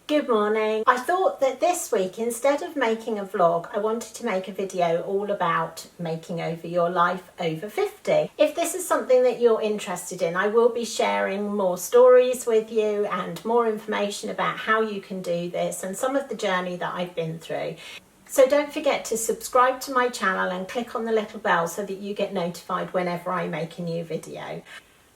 Good morning. I thought that this week, instead of making a vlog, I wanted to make a video all about making over your life over 50. If this is something that you're interested in, I will be sharing more stories with you and more information about how you can do this and some of the journey that I've been through. So don't forget to subscribe to my channel and click on the little bell so that you get notified whenever I make a new video.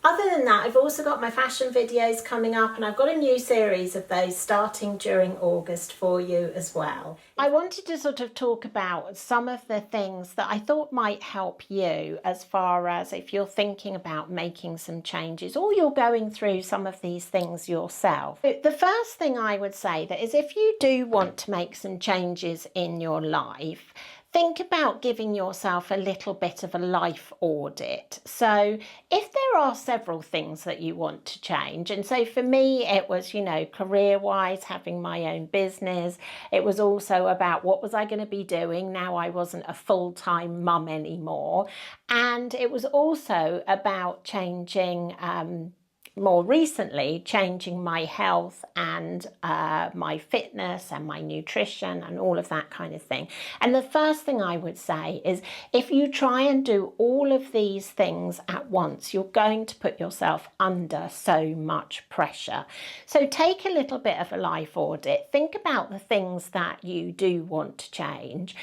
Other than that, I've also got my fashion videos coming up, and I've got a new series of those starting during August for you as well. I wanted to sort of talk about some of the things that I thought might help you as far as if you're thinking about making some changes or you're going through some of these things yourself. The first thing I would say that is if you do want to make some changes in your life, think about giving yourself a little bit of a life audit. So if there are several things that you want to change, and so for me it was, career-wise, having my own business. It was also about what was I going to be doing now I wasn't a full-time mum anymore. And it was also about changing more recently, changing my health and my fitness and my nutrition and all of that kind of thing. And the first thing I would say is if you try and do all of these things at once, you're going to put yourself under so much pressure. So take a little bit of a life audit, think about the things that you do want to change,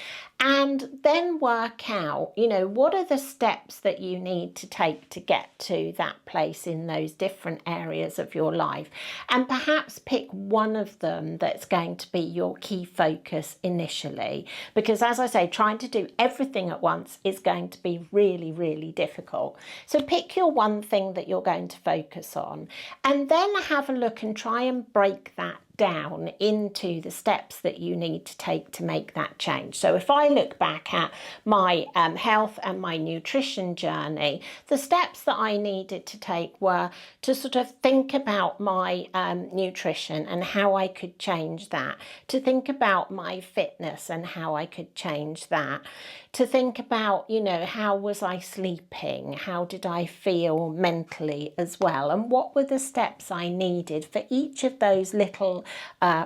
and then work out, what are the steps that you need to take to get to that place in those different areas of your life, and perhaps pick one of them that's going to be your key focus initially, because as I say, trying to do everything at once is going to be really, really difficult. So pick your one thing that you're going to focus on, and then have a look and try and break that down into the steps that you need to take to make that change. So if I look back at my health and my nutrition journey, the steps that I needed to take were to sort of think about my nutrition and how I could change that, to think about my fitness and how I could change that, to think about, how was I sleeping? How did I feel mentally as well? And what were the steps I needed for each of those little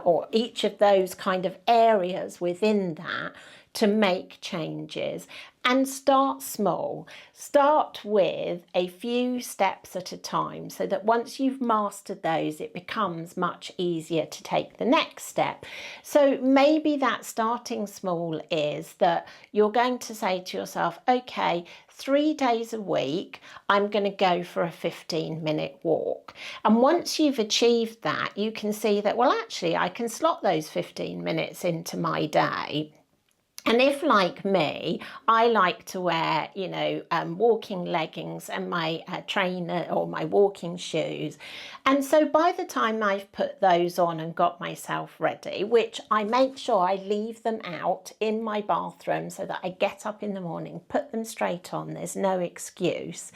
or each of those kind of areas within that to make changes. And start small. Start with a few steps at a time so that once you've mastered those, it becomes much easier to take the next step. So maybe that starting small is that you're going to say to yourself, okay, 3 days a week, I'm going to go for a 15-minute walk. And once you've achieved that, you can see that, well, actually, I can slot those 15 minutes into my day. And if, like me, I like to wear, walking leggings and my trainer or my walking shoes. And so by the time I've put those on and got myself ready, which I make sure I leave them out in my bathroom so that I get up in the morning, put them straight on, there's no excuse.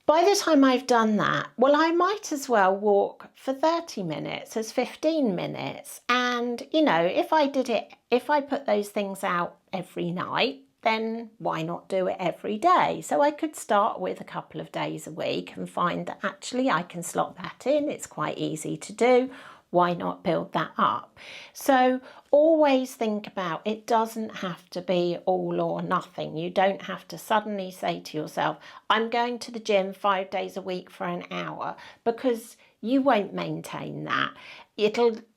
By the time I've done that, well, I might as well walk for 30 minutes as 15 minutes. And, if I put those things out every night, then why not do it every day? So I could start with a couple of days a week and find that actually I can slot that in. It's quite easy to do. Why not build that up? So always think about, it doesn't have to be all or nothing. You don't have to suddenly say to yourself, I'm going to the gym 5 days a week for an hour, because you won't maintain that.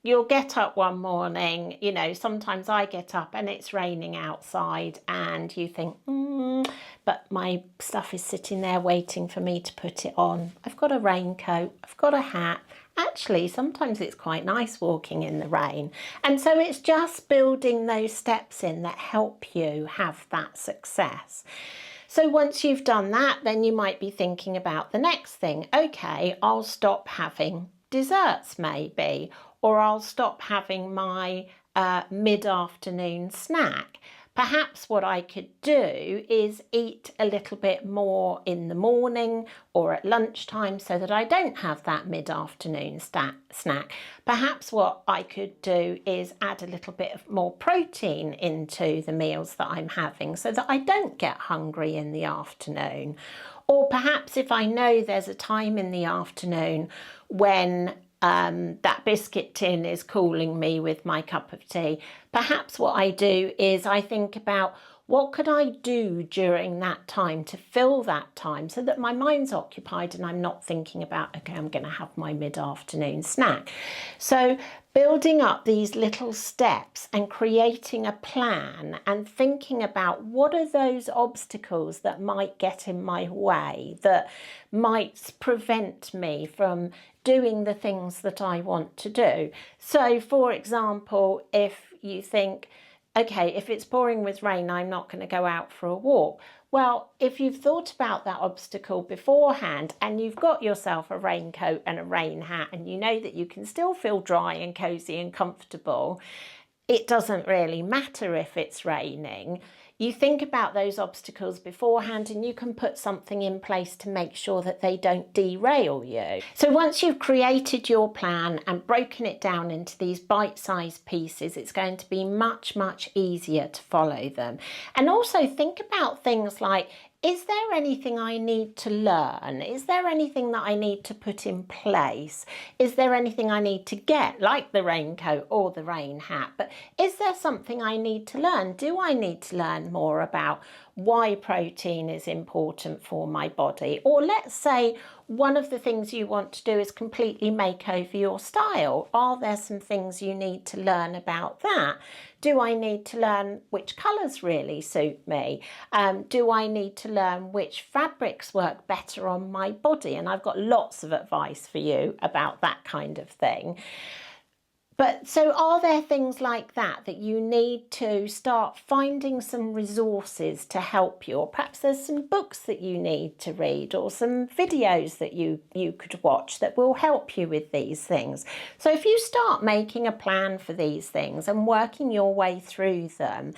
You'll get up one morning, sometimes I get up and it's raining outside and you think, but my stuff is sitting there waiting for me to put it on. I've got a raincoat, I've got a hat. Actually, sometimes it's quite nice walking in the rain. And so it's just building those steps in that help you have that success. So once you've done that, then you might be thinking about the next thing. Okay, I'll stop having desserts maybe, or I'll stop having my mid-afternoon snack. Perhaps what I could do is eat a little bit more in the morning or at lunchtime so that I don't have that mid-afternoon snack. Perhaps what I could do is add a little bit of more protein into the meals that I'm having so that I don't get hungry in the afternoon. Or perhaps if I know there's a time in the afternoon when that biscuit tin is calling me with my cup of tea. Perhaps what I do is I think about what could I do during that time to fill that time so that my mind's occupied and I'm not thinking about, okay, I'm going to have my mid-afternoon snack. So building up these little steps and creating a plan and thinking about what are those obstacles that might get in my way, that might prevent me from doing the things that I want to do. So for example, if you think, okay, if it's pouring with rain, I'm not going to go out for a walk. Well, if you've thought about that obstacle beforehand and you've got yourself a raincoat and a rain hat and you know that you can still feel dry and cozy and comfortable, it doesn't really matter if it's raining. You think about those obstacles beforehand and you can put something in place to make sure that they don't derail you. So once you've created your plan and broken it down into these bite-sized pieces, it's going to be much, much easier to follow them. And also think about things like, is there anything I need to learn? Is there anything that I need to put in place? Is there anything I need to get, like the raincoat or the rain hat? But is there something I need to learn? Do I need to learn more about why protein is important for my body? Or let's say one of the things you want to do is completely make over your style. Are there some things you need to learn about that? Do I need to learn which colours really suit me? Do I need to learn which fabrics work better on my body? And I've got lots of advice for you about that kind of thing. But so are there things like that that you need to start finding some resources to help you? Or perhaps there's some books that you need to read or some videos that you could watch that will help you with these things. So if you start making a plan for these things and working your way through them,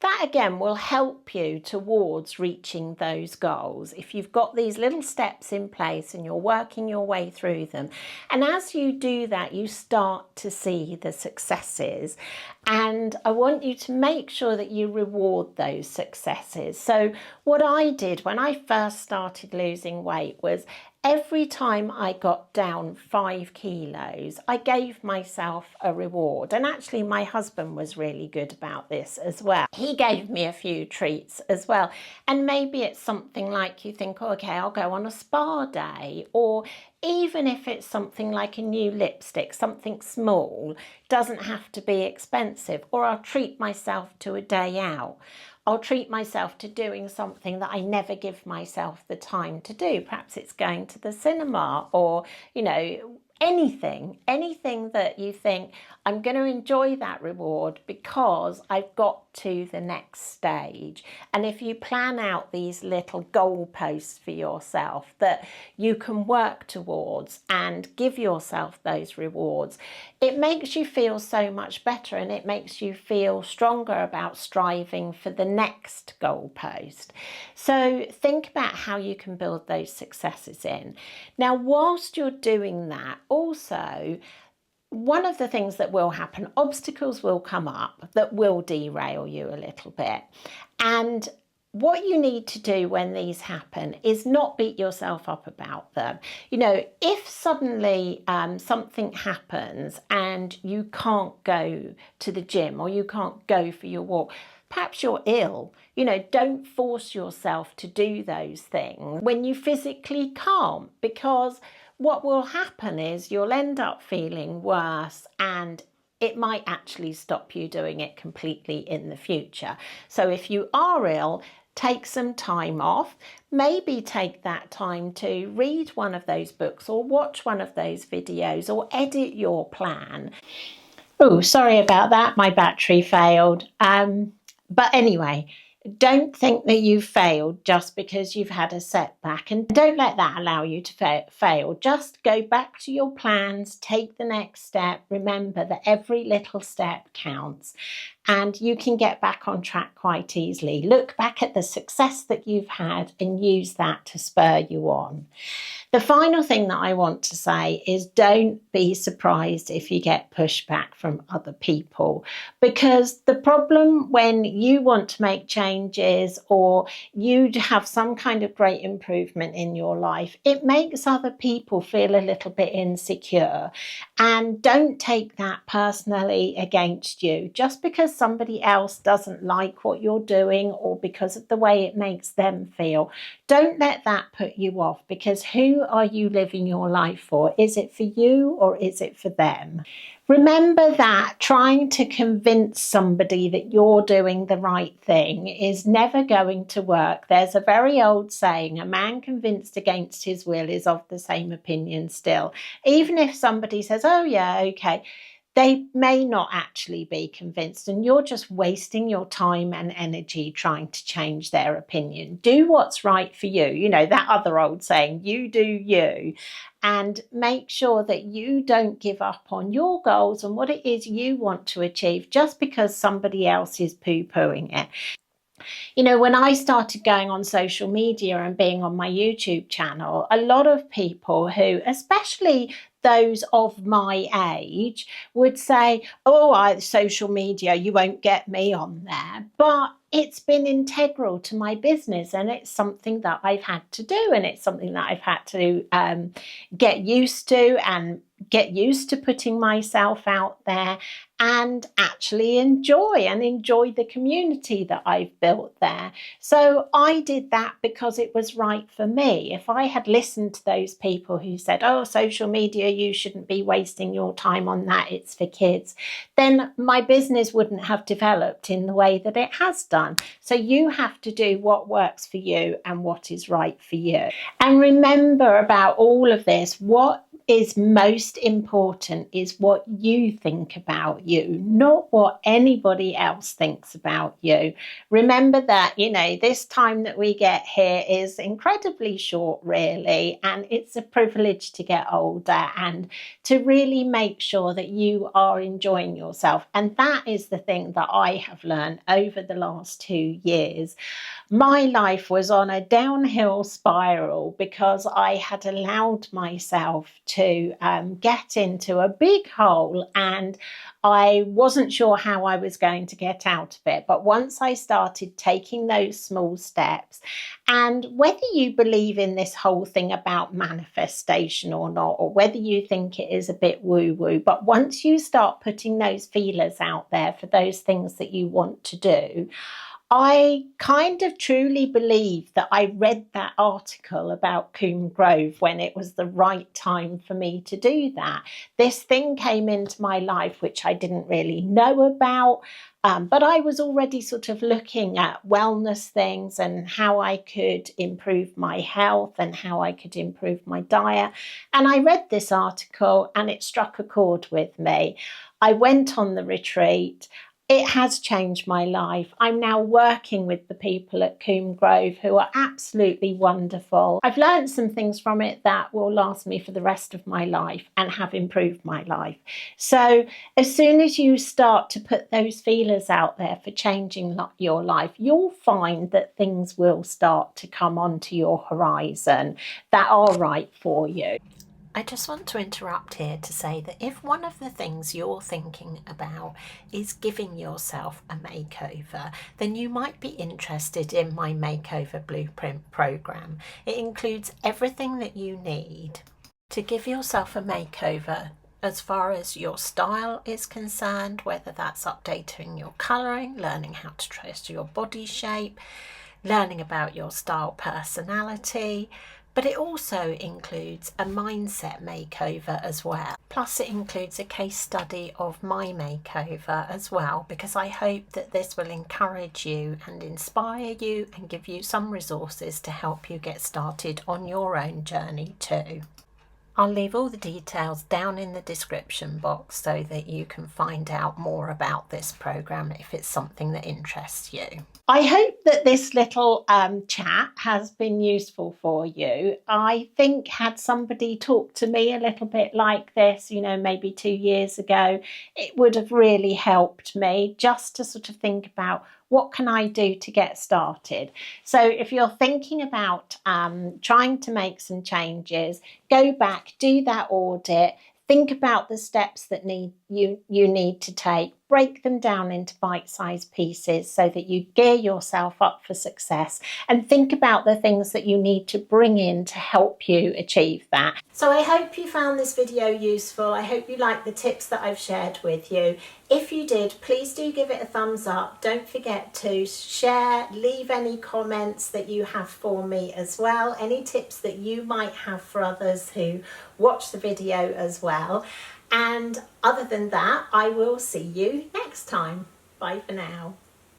that again will help you towards reaching those goals. If you've got these little steps in place and you're working your way through them, and as you do that, you start to see the successes. And I want you to make sure that you reward those successes. So what I did when I first started losing weight was every time I got down 5 kilos, I gave myself a reward. And actually my husband was really good about this as well. He gave me a few treats as well. And maybe it's something like you think, oh, okay, I'll go on a spa day. Or even if it's something like a new lipstick, something small, doesn't have to be expensive. Or I'll treat myself to a day out. I'll treat myself to doing something that I never give myself the time to do. Perhaps it's going to the cinema or, you know, anything that you think, I'm going to enjoy that reward because I've got to the next stage. And if you plan out these little goalposts for yourself that you can work towards and give yourself those rewards, it makes you feel so much better and it makes you feel stronger about striving for the next goalpost. So think about how you can build those successes in. Now, whilst you're doing that, also, one of the things that will happen, obstacles will come up that will derail you a little bit. And what you need to do when these happen is not beat yourself up about them. You know, if suddenly something happens and you can't go to the gym or you can't go for your walk, perhaps you're ill, you know, don't force yourself to do those things when you physically can't, because what will happen is you'll end up feeling worse and it might actually stop you doing it completely in the future. So if you are ill, take some time off, maybe take that time to read one of those books or watch one of those videos or edit your plan. Oh, sorry about that, my battery failed. But anyway, don't think that you've failed just because you've had a setback, and don't let that allow you to fail. Just go back to your plans, take the next step. Remember that every little step counts. and you can get back on track quite easily. Look back at the success that you've had and use that to spur you on. The final thing that I want to say is don't be surprised if you get pushback from other people, because the problem when you want to make changes or you have some kind of great improvement in your life, it makes other people feel a little bit insecure. And don't take that personally against you. Just because somebody else doesn't like what you're doing or because of the way it makes them feel, don't let that put you off, because who are you living your life for? Is it for you or is it for them? Remember that trying to convince somebody that you're doing the right thing is never going to work. There's a very old saying, a man convinced against his will is of the same opinion still. Even if somebody says, oh yeah, okay, they may not actually be convinced, and you're just wasting your time and energy trying to change their opinion. Do what's right for you. You know, that other old saying, you do you, and make sure that you don't give up on your goals and what it is you want to achieve just because somebody else is poo-pooing it. You know, when I started going on social media and being on my YouTube channel, a lot of people who, especially those of my age, would say, oh, social media, you won't get me on there. But it's been integral to my business, and it's something that I've had to do, and it's something that I've had to get used to, and get used to putting myself out there and actually enjoy the community that I've built there. So I did that because it was right for me. If I had listened to those people who said, oh, social media, you shouldn't be wasting your time on that, it's for kids, then my business wouldn't have developed in the way that it has done. So you have to do what works for you and what is right for you. And remember about all of this, what is most important is what you think about you, not what anybody else thinks about you. Remember that, you know, this time that we get here is incredibly short, really, and it's a privilege to get older and to really make sure that you are enjoying yourself. And that is the thing that I have learned over the last 2 years. My life was on a downhill spiral because I had allowed myself to get into a big hole, and I wasn't sure how I was going to get out of it. But once I started taking those small steps, and whether you believe in this whole thing about manifestation or not, or whether you think it is a bit woo-woo, but once you start putting those feelers out there for those things that you want to do, I kind of truly believe that I read that article about Coombe Grove when it was the right time for me to do that. This thing came into my life which I didn't really know about, but I was already sort of looking at wellness things and how I could improve my health and how I could improve my diet. And I read this article and it struck a chord with me. I went on the retreat. It has changed my life. I'm now working with the people at Coombe Grove who are absolutely wonderful. I've learned some things from it that will last me for the rest of my life and have improved my life. So as soon as you start to put those feelers out there for changing your life, you'll find that things will start to come onto your horizon that are right for you. I just want to interrupt here to say that if one of the things you're thinking about is giving yourself a makeover, then you might be interested in my Makeover Blueprint program. It includes everything that you need to give yourself a makeover as far as your style is concerned, whether that's updating your colouring, learning how to trace your body shape, learning about your style personality. But it also includes a mindset makeover as well. Plus it includes a case study of my makeover as well, because I hope that this will encourage you and inspire you and give you some resources to help you get started on your own journey too. I'll leave all the details down in the description box so that you can find out more about this programme if it's something that interests you. I hope that this little chat has been useful for you. I think had somebody talked to me a little bit like this, you know, maybe 2 years ago, it would have really helped me just to sort of think about what can I do to get started. So if you're thinking about trying to make some changes, go back, do that audit, think about the steps that you need to take, break them down into bite-sized pieces so that you gear yourself up for success, and think about the things that you need to bring in to help you achieve that. So I hope you found this video useful. I hope you liked the tips that I've shared with you. If you did, please do give it a thumbs up. Don't forget to share, leave any comments that you have for me as well, any tips that you might have for others who watch the video as well. And other than that, I will see you next time. Bye for now.